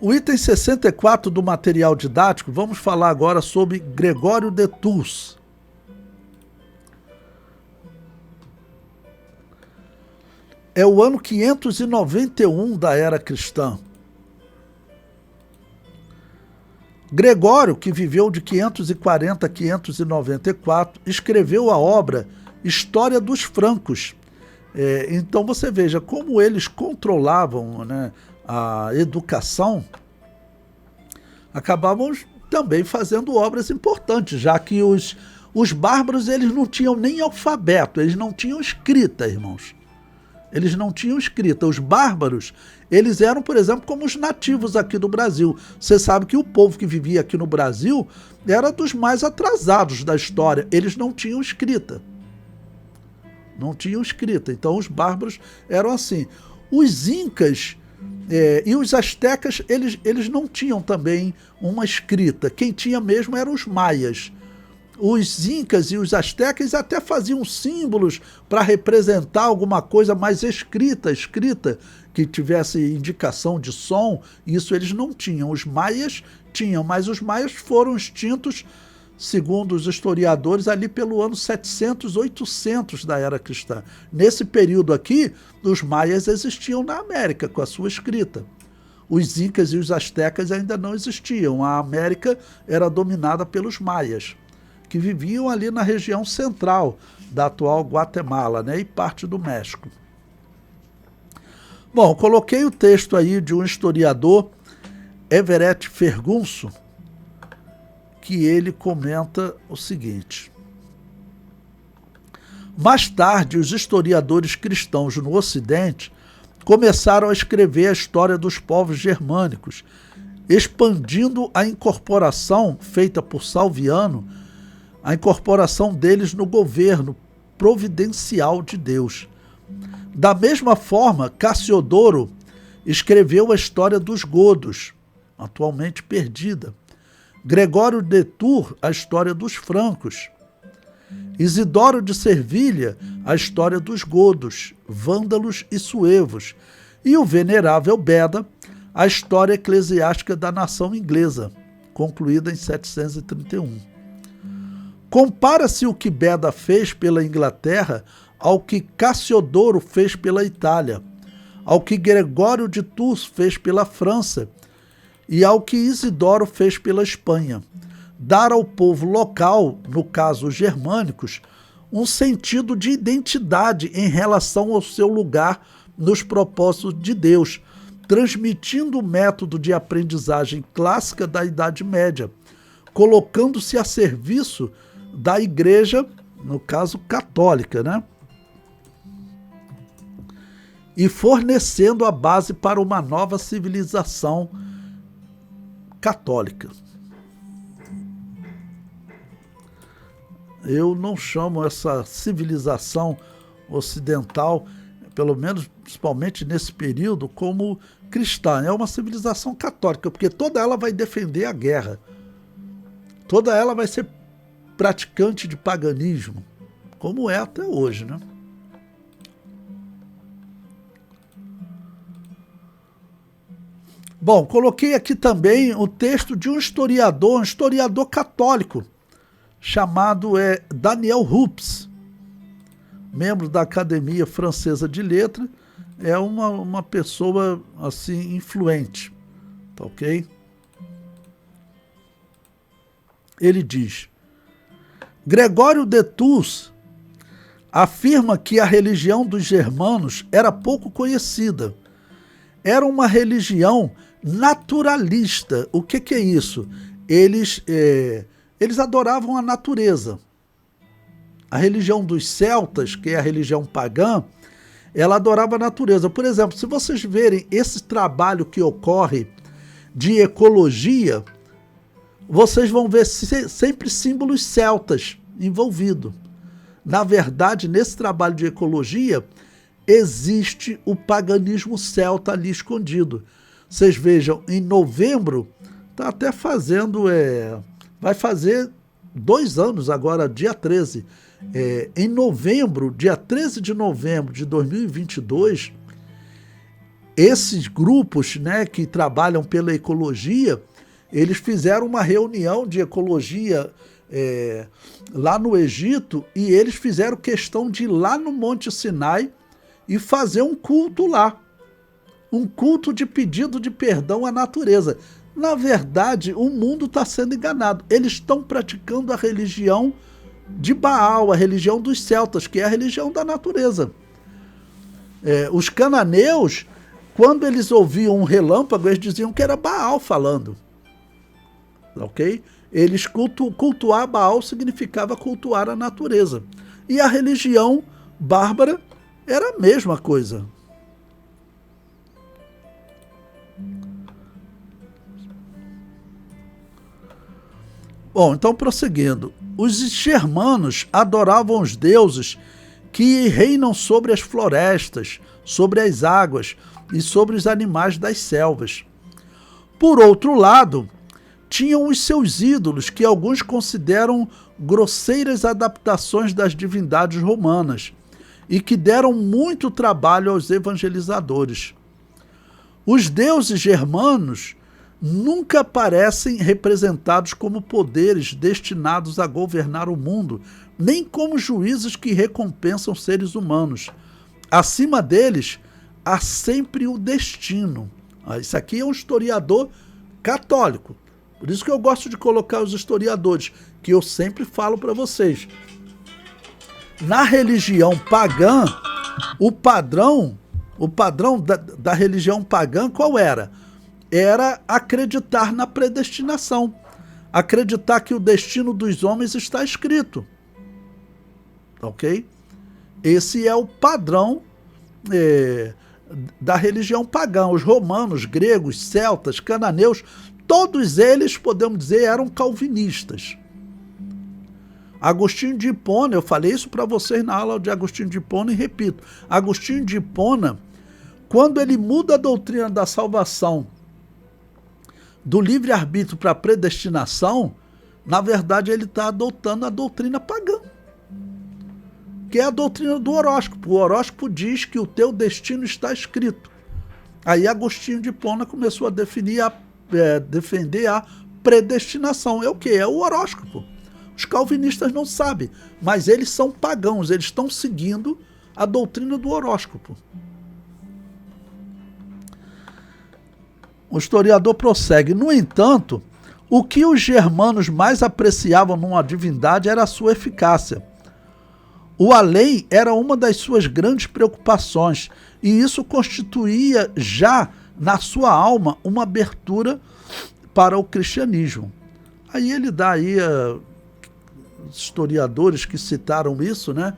O item 64 do material didático, vamos falar agora sobre Gregório de Tours. É o ano 591 da era cristã. Gregório, que viveu de 540 a 594, escreveu a obra História dos Francos. Então você veja como eles controlavam, né, a educação, acabavam também fazendo obras importantes, já que os bárbaros eles não tinham nem alfabeto, eles não tinham escrita, irmãos. Eles não tinham escrita. Os bárbaros, eles eram, por exemplo, como os nativos aqui do Brasil. Você sabe que o povo que vivia aqui no Brasil era dos mais atrasados da história. Eles não tinham escrita. Não tinham escrita. Então, os bárbaros eram assim. Os incas e os astecas, eles não tinham também uma escrita. Quem tinha mesmo eram os maias. Os incas e os astecas até faziam símbolos para representar alguma coisa mais escrita, que tivesse indicação de som. Isso eles não tinham. Os maias tinham, mas os maias foram extintos, segundo os historiadores, ali pelo ano 700, 800 da era cristã. Nesse período aqui, os maias existiam na América com a sua escrita. Os incas e os astecas ainda não existiam. A América era dominada pelos maias, que viviam ali na região central da atual Guatemala, né, e parte do México. Bom, coloquei o texto aí de um historiador, Everett Ferguson, que ele comenta o seguinte: mais tarde, os historiadores cristãos no Ocidente começaram a escrever a história dos povos germânicos, expandindo a incorporação feita por Salviano, a incorporação deles no governo providencial de Deus. Da mesma forma, Cassiodoro escreveu a história dos godos, atualmente perdida. Gregório de Tours, a história dos francos. Isidoro de Servilha, a história dos godos, vândalos e suevos. E o venerável Beda, a história eclesiástica da nação inglesa, concluída em 731. Compara-se o que Beda fez pela Inglaterra ao que Cassiodoro fez pela Itália, ao que Gregório de Tours fez pela França e ao que Isidoro fez pela Espanha. Dar ao povo local, no caso os germânicos, um sentido de identidade em relação ao seu lugar nos propósitos de Deus, transmitindo o método de aprendizagem clássica da Idade Média, colocando-se a serviço da Igreja, no caso católica, né? E fornecendo a base para uma nova civilização católica. Eu não chamo essa civilização ocidental, pelo menos principalmente nesse período, como cristã. É uma civilização católica, porque toda ela vai defender a guerra. Toda ela vai ser praticante de paganismo, como é até hoje, né? Bom, coloquei aqui também o texto de um historiador católico, chamado Daniel Rups, membro da Academia Francesa de Letras, é uma pessoa assim influente, tá ok? Ele diz: Gregório de Tours afirma que a religião dos germanos era pouco conhecida. Era uma religião naturalista. O que é isso? Eles adoravam a natureza. A religião dos celtas, que é a religião pagã, ela adorava a natureza. Por exemplo, se vocês verem esse trabalho que ocorre de ecologia, vocês vão ver sempre símbolos celtas envolvidos. Na verdade, nesse trabalho de ecologia, existe o paganismo celta ali escondido. Vocês vejam, em novembro, está até fazendo, vai fazer 2 anos agora, dia 13. Em novembro, dia 13 de novembro de 2022, esses grupos, né, que trabalham pela ecologia, eles fizeram uma reunião de ecologia lá no Egito, e eles fizeram questão de ir lá no Monte Sinai e fazer um culto lá. Um culto de pedido de perdão à natureza. Na verdade, o mundo está sendo enganado. Eles estão praticando a religião de Baal, a religião dos celtas, que é a religião da natureza. Os cananeus, quando eles ouviam um relâmpago, eles diziam que era Baal falando. Ok? Eles cultuar Baal significava cultuar a natureza. E a religião bárbara era a mesma coisa. Bom, então prosseguindo. Os germanos adoravam os deuses que reinam sobre as florestas, sobre as águas e sobre os animais das selvas. Por outro lado, tinham os seus ídolos, que alguns consideram grosseiras adaptações das divindades romanas e que deram muito trabalho aos evangelizadores. Os deuses germanos nunca aparecem representados como poderes destinados a governar o mundo, nem como juízes que recompensam seres humanos. Acima deles, há sempre o destino. Isso aqui é um historiador católico. Por isso que eu gosto de colocar os historiadores, que eu sempre falo para vocês. Na religião pagã, o padrão da religião pagã qual era? Era acreditar na predestinação, acreditar que o destino dos homens está escrito, ok? Esse é o padrão da religião pagã. Os romanos, gregos, celtas, cananeus, todos eles, podemos dizer, eram calvinistas. Agostinho de Hipona, eu falei isso para vocês na aula de Agostinho de Hipona e repito, Agostinho de Hipona, quando ele muda a doutrina da salvação do livre-arbítrio para a predestinação, na verdade ele está adotando a doutrina pagã, que é a doutrina do horóscopo. O horóscopo diz que o teu destino está escrito. Aí Agostinho de Hipona começou a defender a predestinação. É o quê? É o horóscopo. Os calvinistas não sabem, mas eles são pagãos, eles estão seguindo a doutrina do horóscopo. O historiador prossegue. No entanto, o que os germanos mais apreciavam numa divindade era a sua eficácia. O além era uma das suas grandes preocupações, e isso constituía já na sua alma uma abertura para o cristianismo. Aí ele dá aí historiadores que citaram isso, né?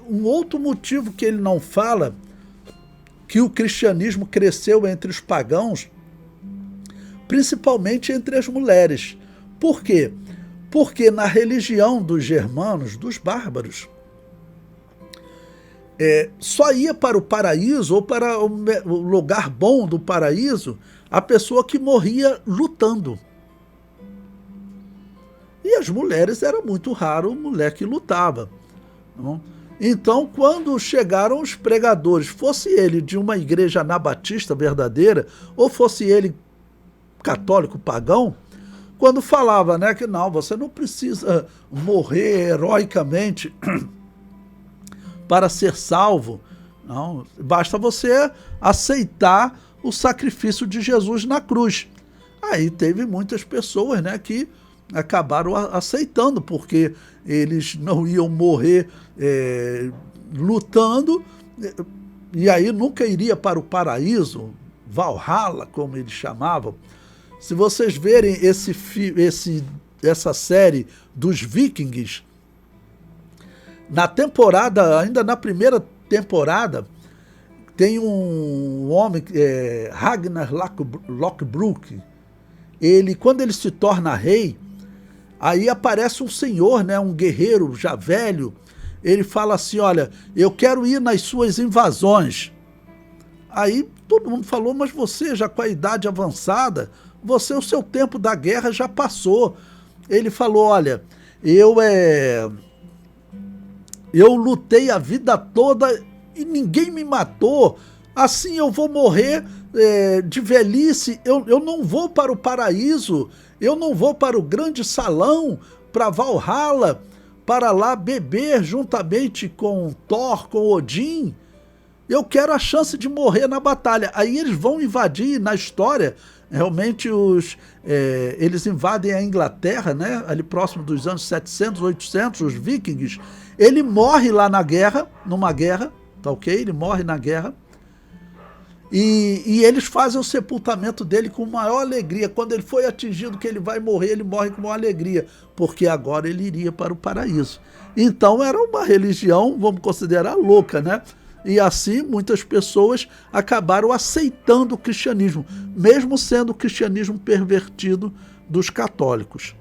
Um outro motivo que ele não fala que o cristianismo cresceu entre os pagãos, principalmente entre as mulheres. Por quê? Porque na religião dos germanos, dos bárbaros, só ia para o paraíso, ou para o lugar bom do paraíso, a pessoa que morria lutando. E as mulheres, era muito raro mulher que lutava. Não? Então, quando chegaram os pregadores, fosse ele de uma igreja anabatista verdadeira, ou fosse ele católico pagão, quando falava, né, que não, você não precisa morrer heroicamente para ser salvo, não, basta você aceitar o sacrifício de Jesus na cruz. Aí teve muitas pessoas, né, que acabaram aceitando, porque eles não iam morrer lutando, e aí nunca iria para o paraíso, Valhalla, como eles chamavam. Se vocês verem essa série dos Vikings, na temporada, ainda na primeira temporada, tem um homem, Ragnar Lothbrok. Quando ele se torna rei, aí aparece um senhor, né, um guerreiro já velho. Ele fala assim, olha, eu quero ir nas suas invasões. Aí todo mundo falou, mas você já com a idade avançada, o seu tempo da guerra já passou. Ele falou, olha, eu lutei a vida toda e ninguém me matou. assim eu vou morrer de velhice, eu não vou para o paraíso, eu não vou para o grande salão, para Valhalla, para lá beber juntamente com Thor, com Odin. Eu quero a chance de morrer na batalha. Aí eles vão invadir na história, realmente eles invadem a Inglaterra, né, ali próximo dos anos 700, 800, os vikings. Ele morre lá na guerra, numa guerra, tá ok? Ele morre na guerra. E eles fazem o sepultamento dele com maior alegria. Quando ele foi atingido que ele vai morrer, ele morre com maior alegria, porque agora ele iria para o paraíso. Então era uma religião, vamos considerar, louca, né? E assim muitas pessoas acabaram aceitando o cristianismo, mesmo sendo o cristianismo pervertido dos católicos.